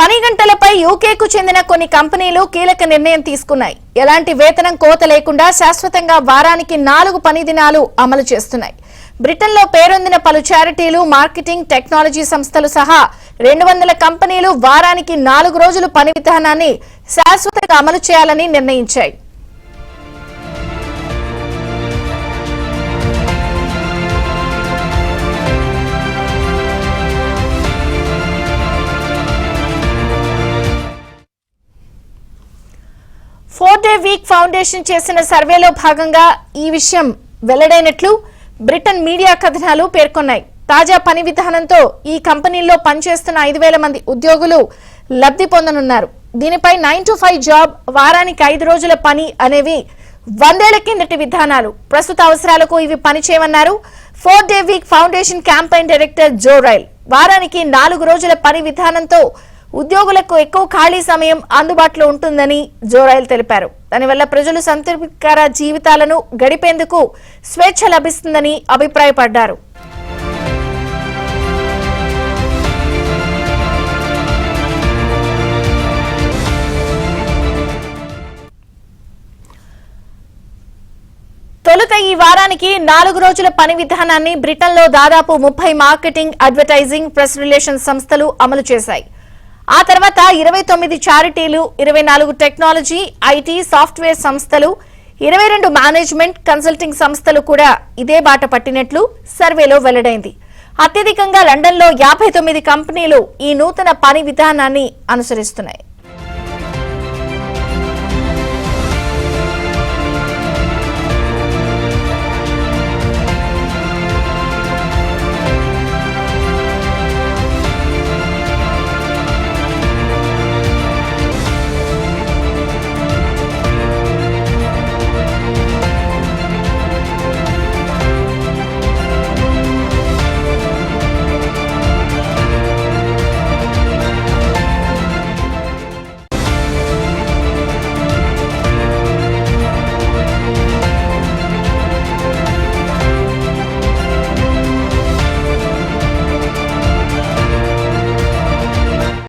పని గంటలపై యూకేకు చెందిన కొన్ని కంపెనీలు కీలక నిర్ణయం తీసుకున్నాయి. ఎలాంటి వేతనం కోత లేకుండా శాశ్వతంగా వారానికి 4 పని దినాలు అమలు చేస్తున్నాయి. బ్రిటన్లో పేరొందిన పలు చారిటీలు, మార్కెటింగ్, టెక్నాలజీ సంస్థలు సహా 200 కంపెనీలు వారానికి 4 రోజులు పని విధానాన్ని శాశ్వతంగా అమలు చేయాలని నిర్ణయించాయి. ఫోర్-డే వీక్ ఫౌండేషన్ చేసిన సర్వేలో భాగంగా ఈ విషయం వెల్లడైనట్లు బ్రిటన్ మీడియా కథనాలు పేర్కొన్నాయి. తాజా పని విధానంతో ఈ కంపెనీల్లో పనిచేస్తున్న 5,000 మంది ఉద్యోగులు లబ్ధి పొందనున్నారు. దీనిపై 9 to 5 జాబ్, వారానికి 5 రోజుల పని అనేవి 100 ఏళ్ల కిందటి విధానాలు. ప్రస్తుత అవసరాలకు ఇవి పనిచేయమన్నారు four day week foundation campaign director Joe Ryle. వారానికి 4 రోజుల పని విధానంతో ఉద్యోగులకు ఎక్కువ ఖాళీ సమయం అందుబాటులో ఉంటుందని జో రైల్ తెలిపారు. దానివల్ల ప్రజలు సంతృప్తికర జీవితాలను గడిపేందుకు స్వేచ్ఛ లభిస్తుందని అభిప్రాయపడ్డారు. తొలుత ఈ వారానికి 4 రోజుల పని విధానాన్ని బ్రిటన్లో దాదాపు 30 మార్కెటింగ్, అడ్వర్టైజింగ్, ప్రెస్ రిలేషన్స్ సంస్థలు అమలు చేశాయి. ఆ తర్వాత 29 చారిటీలు, 24 టెక్నాలజీ, ఐటీ, సాఫ్ట్వేర్ సంస్థలు, 22 మేనేజ్మెంట్, కన్సల్టింగ్ సంస్థలు కూడా ఇదే బాట పట్టినట్లు సర్వేలో వెల్లడైంది. అత్యధికంగా లండన్లో 59 కంపెనీలు ఈ నూతన పని విధానాన్ని అనుసరిస్తున్నాయి.